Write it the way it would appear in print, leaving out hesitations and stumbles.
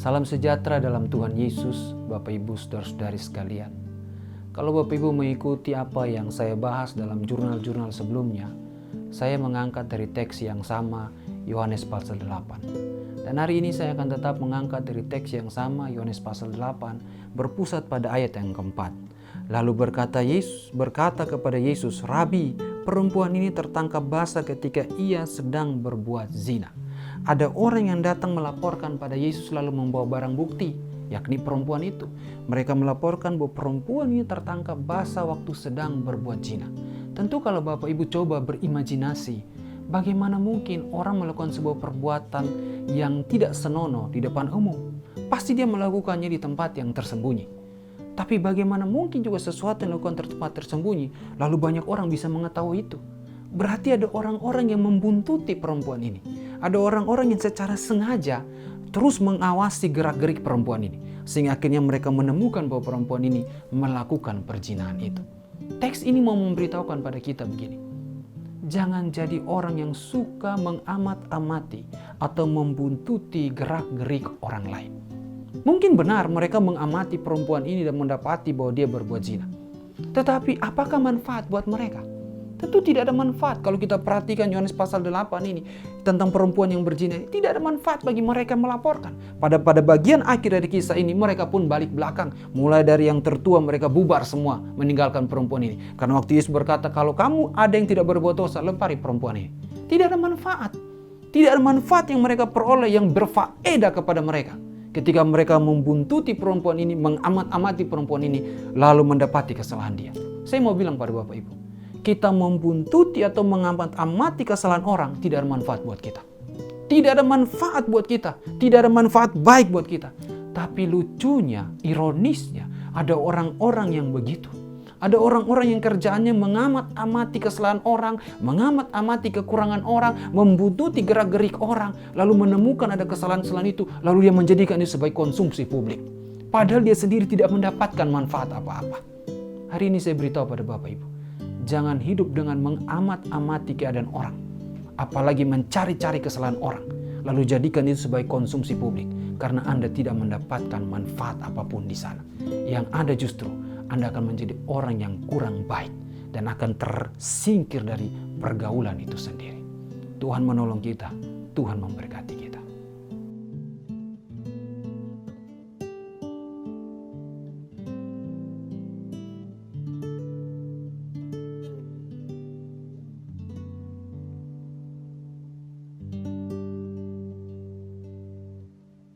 Salam sejahtera dalam Tuhan Yesus, Bapak Ibu saudara-saudari sekalian. Kalau Bapak Ibu mengikuti apa yang saya bahas dalam jurnal-jurnal sebelumnya, saya mengangkat dari teks yang sama, Yohanes pasal 8. Dan hari ini saya akan tetap mengangkat dari teks yang sama, Yohanes pasal 8, berpusat pada ayat yang keempat. Lalu berkata kepada Yesus, "Rabi, perempuan ini tertangkap basah ketika ia sedang berbuat zina." Ada orang yang datang melaporkan pada Yesus lalu membawa barang bukti, yakni perempuan itu. Mereka melaporkan bahwa perempuan ini tertangkap basah waktu sedang berbuat zina. Tentu kalau Bapak Ibu coba berimajinasi, bagaimana mungkin orang melakukan sebuah perbuatan yang tidak senonoh di depan umum? Pasti dia melakukannya di tempat yang tersembunyi. Tapi bagaimana mungkin juga sesuatu yang dilakukan di tempat tersembunyi, lalu banyak orang bisa mengetahui itu? Berarti ada orang-orang yang membuntuti perempuan ini. Ada orang-orang yang secara sengaja terus mengawasi gerak-gerik perempuan ini. Sehingga akhirnya mereka menemukan bahwa perempuan ini melakukan perzinahan itu. Teks ini mau memberitahukan pada kita begini. Jangan jadi orang yang suka mengamat-amati atau membuntuti gerak-gerik orang lain. Mungkin benar mereka mengamati perempuan ini dan mendapati bahwa dia berbuat zina. Tetapi apakah manfaat buat mereka? Tentu tidak ada manfaat. Kalau kita perhatikan Yohanes pasal 8 ini tentang perempuan yang berzina, tidak ada manfaat bagi mereka yang melaporkan. Pada bagian akhir dari kisah ini mereka pun balik belakang. Mulai dari yang tertua mereka bubar semua meninggalkan perempuan ini. Karena waktu Yesus berkata, kalau kamu ada yang tidak berbuat dosa, lempari perempuan ini. Tidak ada manfaat. Tidak ada manfaat yang mereka peroleh yang berfaedah kepada mereka. Ketika mereka membuntuti perempuan ini, mengamat-amati perempuan ini, lalu mendapati kesalahan dia. Saya mau bilang pada Bapak Ibu, kita membuntuti atau mengamati kesalahan orang tidak ada manfaat buat kita. Tidak ada manfaat buat kita. Tidak ada manfaat baik buat kita. Tapi lucunya, ironisnya, ada orang-orang yang begitu. Ada orang-orang yang kerjaannya mengamat-amati kesalahan orang, mengamat-amati kekurangan orang, membuntuti gerak-gerik orang, lalu menemukan ada kesalahan-kesalahan itu, lalu dia menjadikan itu sebagai konsumsi publik. Padahal dia sendiri tidak mendapatkan manfaat apa-apa. Hari ini saya beritahu pada Bapak Ibu, jangan hidup dengan mengamat-amati keadaan orang, apalagi mencari-cari kesalahan orang, lalu jadikan itu sebagai konsumsi publik, karena Anda tidak mendapatkan manfaat apapun di sana. Yang ada justru Anda akan menjadi orang yang kurang baik dan akan tersingkir dari pergaulan itu sendiri. Tuhan menolong kita, Tuhan memberkati kita.